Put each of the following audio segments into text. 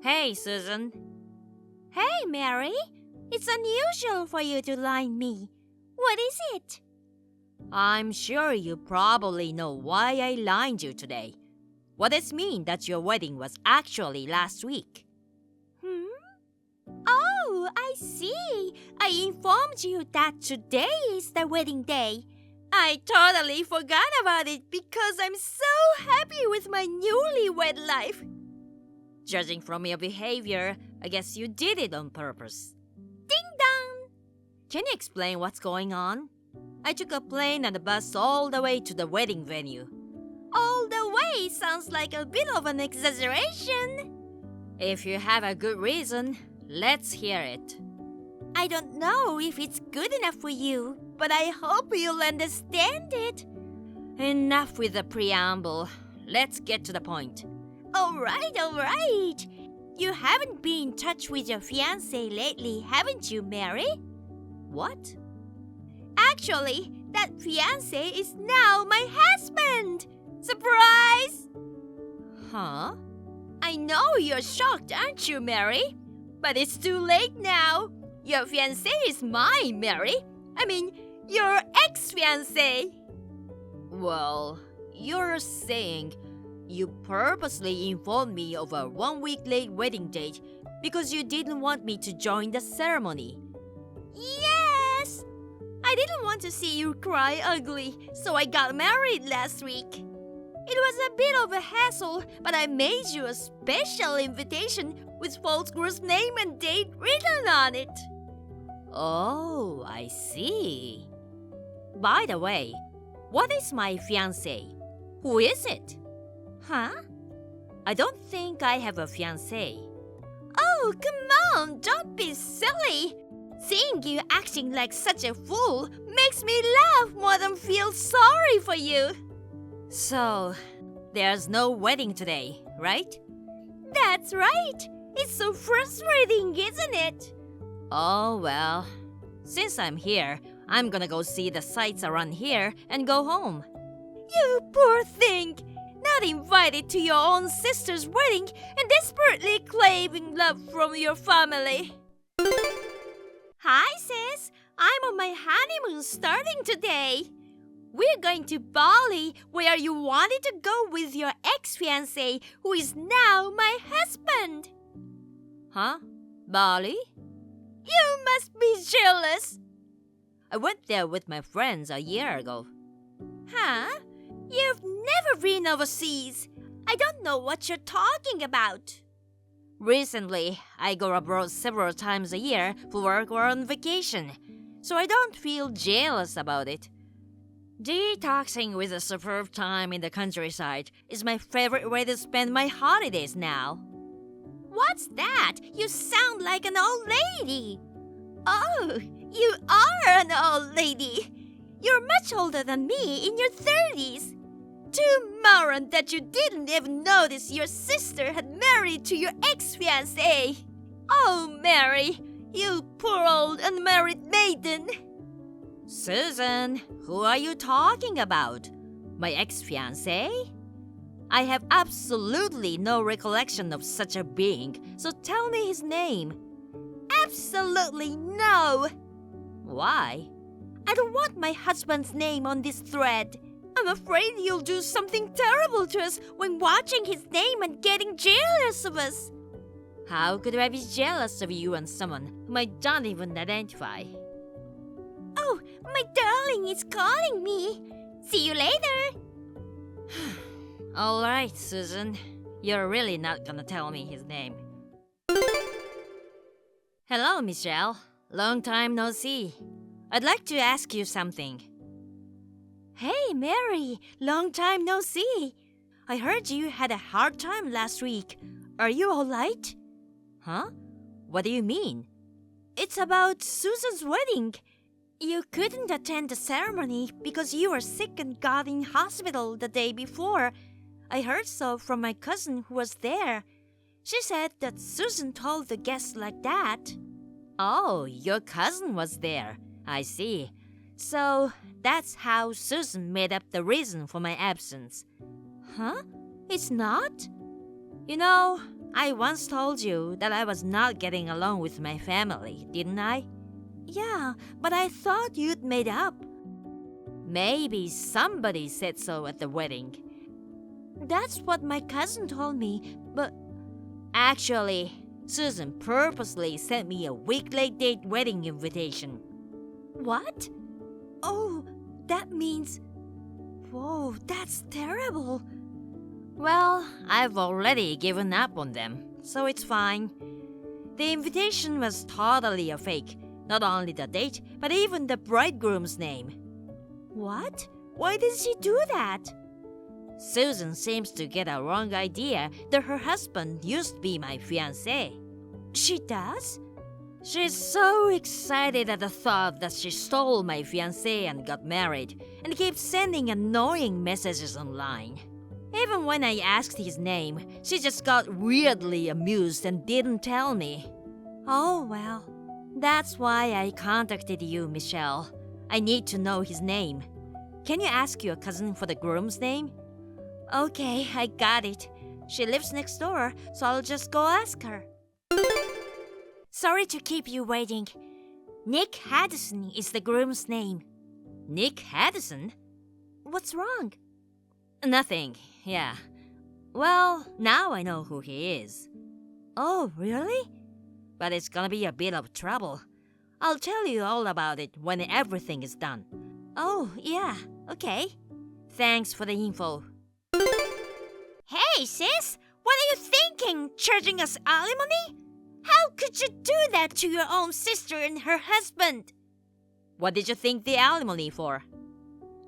Hey, Susan. Hey, Mary. It's unusual for you to line me. What is it? I'm sure you probably know why I lined you today. What does it mean that your wedding was actually last week? Oh, I see. I informed you that today is the wedding day. I totally forgot about it because I'm so happy with my newlywed life. Judging from your behavior, I guess you did it on purpose. Ding dong! Can you explain what's going on? I took a plane and a bus all the way to the wedding venue. All the way sounds like a bit of an exaggeration. If you have a good reason, let's hear it. I don't know if it's good enough for you, but I hope you'll understand it. Enough with the preamble. Let's get to the point. All right. You haven't been in touch with your fiance lately, haven't you, Mary? What? Actually, that fiance is now my husband! Surprise! Huh? I know you're shocked, aren't you, Mary? But it's too late now. Your fiance is mine, Mary. I mean, your ex-fiance. Well, you're saying you purposely informed me of a 1-week late wedding date because you didn't want me to join the ceremony. Yes! I didn't want to see you cry ugly, so I got married last week. It was a bit of a hassle, but I made you a special invitation with false groom's name and date written on it. Oh, I see. By the way, what is my fiancé? Who is it? Huh? I don't think I have a fiancé. Oh, come on, don't be silly. Seeing you acting like such a fool makes me laugh more than feel sorry for you. So, there's no wedding today, right? That's right. It's so frustrating, isn't it? Oh, well. Since I'm here, I'm gonna go see the sights around here and go home. You poor thing. Not invited to your own sister's wedding and desperately craving love from your family. Hi, sis. I'm on my honeymoon starting today. We're going to Bali, where you wanted to go with your ex-fiancé, who is now my husband. Huh? Bali? You must be jealous. I went there with my friends a year ago. Huh? You've never been overseas. I don't know what you're talking about. Recently, I go abroad several times a year for work or on vacation, so I don't feel jealous about it. Detoxing with a superb time in the countryside is my favorite way to spend my holidays now. What's that? You sound like an old lady. Oh, you are an old lady. You're much older than me, in your 30s. Too moron that you didn't even notice your sister had married to your ex-fiancé. Oh, Mary, you poor old unmarried maiden. Susan, who are you talking about? My ex-fiancé? I have absolutely no recollection of such a being, so tell me his name. Absolutely no. Why? I don't want my husband's name on this thread. I'm afraid you'll do something terrible to us when watching his name and getting jealous of us. How could I be jealous of you and someone whom I don't even identify? Oh, my darling is calling me. See you later. All right, Susan. You're really not gonna tell me his name. Hello, Michelle. Long time no see. I'd like to ask you something. Hey, Mary. Long time no see. I heard you had a hard time last week. Are you all right? Huh? What do you mean? It's about Susan's wedding. You couldn't attend the ceremony because you were sick and got in hospital the day before. I heard so from my cousin who was there. She said that Susan told the guests like that. Oh, your cousin was there. I see. So, that's how Susan made up the reason for my absence. Huh? It's not? You know, I once told you that I was not getting along with my family, didn't I? Yeah, but I thought you'd made up. Maybe somebody said so at the wedding. That's what my cousin told me, but Actually, Susan purposely sent me a week late date wedding invitation. what? Oh, that means... Whoa, that's terrible. Well, I've already given up on them, so it's fine. The invitation was totally a fake. Not only the date, but even the bridegroom's name. What? Why did she do that? Susan seems to get a wrong idea that her husband used to be my fiancé. She does? She's so excited at the thought that she stole my fiancé and got married, and keeps sending annoying messages online. Even when I asked his name, she just got weirdly amused and didn't tell me. Oh, well. That's why I contacted you, Michelle. I need to know his name. Can you ask your cousin for the groom's name? Okay, I got it. She lives next door, so I'll just go ask her. Sorry to keep you waiting. Nick Haddison is the groom's name. Nick Haddison? What's wrong? Nothing, yeah. Well, now I know who he is. Oh, really? But it's gonna be a bit of trouble. I'll tell you all about it when everything is done. Oh, yeah, okay. Thanks for the info. Hey, sis! What are you thinking? Charging us alimony? How could you do that to your own sister and her husband? What did you think the alimony for?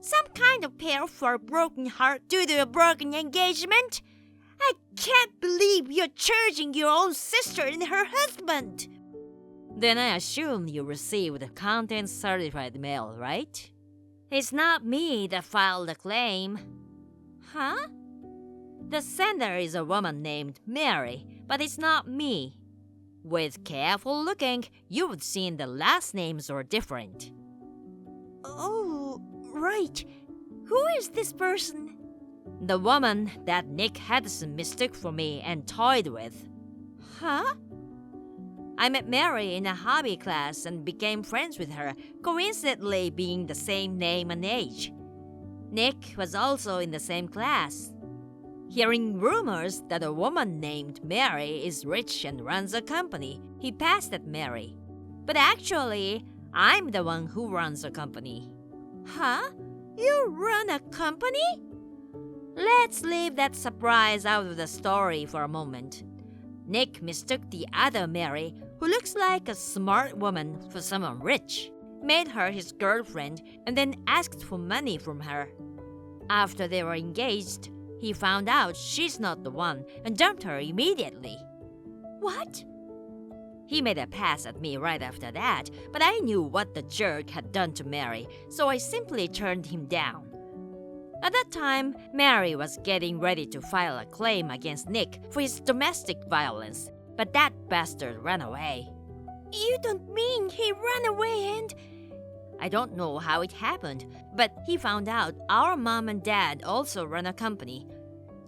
Some kind of pair for a broken heart due to a broken engagement? I can't believe you're charging your own sister and her husband. Then I assume you received the contents certified mail, right? It's not me that filed the claim. Huh? The sender is a woman named Mary, but it's not me. With careful looking, you would see the last names are different. Oh, right. Who is this person? The woman that Nick Haddison mistook for me and toyed with. Huh? I met Mary in a hobby class and became friends with her, coincidentally being the same name and age. Nick was also in the same class. Hearing rumors that a woman named Mary is rich and runs a company, he passed at Mary. But actually, I'm the one who runs a company. Huh? You run a company? Let's leave that surprise out of the story for a moment. Nick mistook the other Mary, who looks like a smart woman, for someone rich, made her his girlfriend, and then asked for money from her. After they were engaged, he found out she's not the one and dumped her immediately. What? He made a pass at me right after that, but I knew what the jerk had done to Mary, so I simply turned him down. At that time, Mary was getting ready to file a claim against Nick for his domestic violence, but that bastard ran away. You don't mean he ran away and... I don't know how it happened, but he found out our mom and dad also run a company.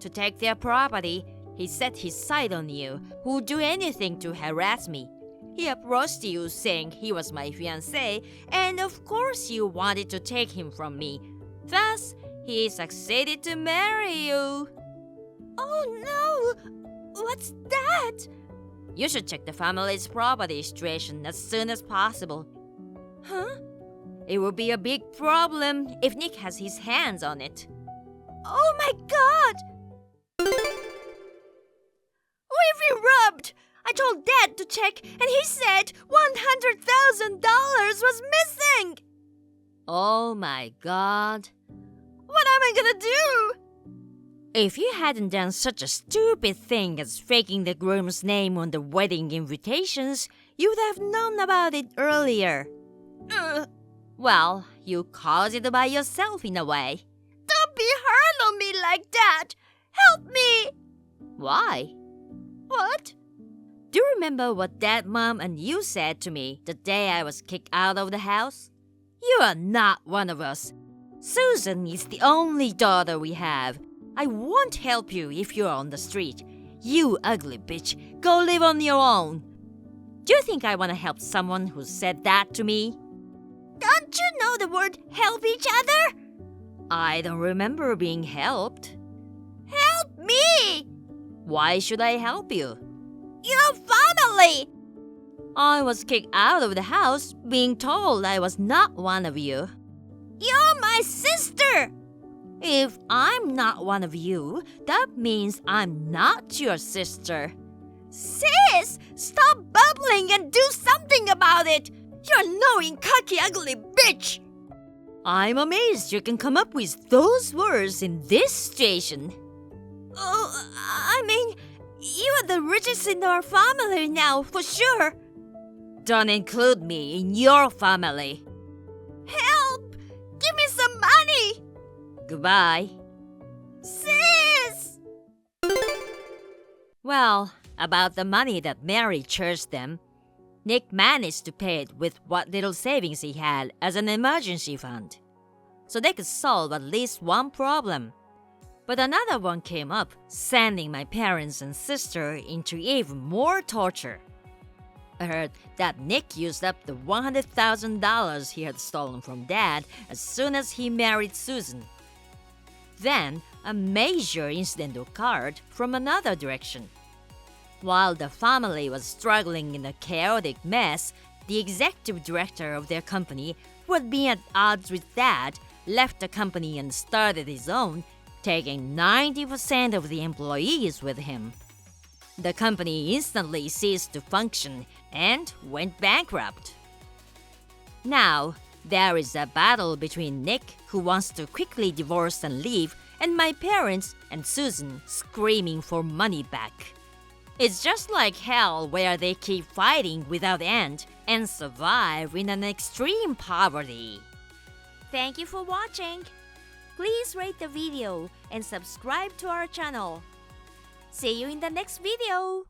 To take their property, he set his sight on you, who would do anything to harass me. He approached you saying he was my fiancé, and of course you wanted to take him from me. Thus, he succeeded to marry you. Oh no! What's that? You should check the family's property situation as soon as possible. Huh? It will be a big problem if Nick has his hands on it. Oh my god! We've been robbed! I told Dad to check and he said $100,000 was missing! Oh my god. What am I gonna do? If you hadn't done such a stupid thing as faking the groom's name on the wedding invitations, you would have known about it earlier. Well, you caused it by yourself in a way. Don't be hard on me like that! Help me! Why? What? Do you remember what Dad, Mom, and you said to me the day I was kicked out of the house? You are not one of us. Susan is the only daughter we have. I won't help you if you're on the street. You ugly bitch, go live on your own. Do you think I want to help someone who said that to me? Don't you know the word help each other? I don't remember being helped. Help me! Why should I help you? Your family! I was kicked out of the house being told I was not one of you. You're my sister! If I'm not one of you, that means I'm not your sister. Sis! Stop bubbling and do something about it! You annoying, cocky, ugly bitch! I'm amazed you can come up with those words in this situation. Oh, I mean, you are the richest in our family now, for sure. Don't include me in your family. Help! Give me some money! Goodbye. Sis! Well, about the money that Mary charged them, Nick managed to pay it with what little savings he had as an emergency fund, so they could solve at least one problem. But another one came up, sending my parents and sister into even more torture. I heard that Nick used up the $100,000 he had stolen from Dad as soon as he married Susan. Then, a major incident occurred from another direction. While the family was struggling in a chaotic mess, the executive director of their company, who had been at odds with Dad, left the company and started his own, taking 90% of the employees with him. The company instantly ceased to function and went bankrupt. Now, there is a battle between Nick, who wants to quickly divorce and leave, and my parents and Susan screaming for money back. It's just like hell, where they keep fighting without end and survive in an extreme poverty. Thank you for watching. Please rate the video and subscribe to our channel. See you in the next video.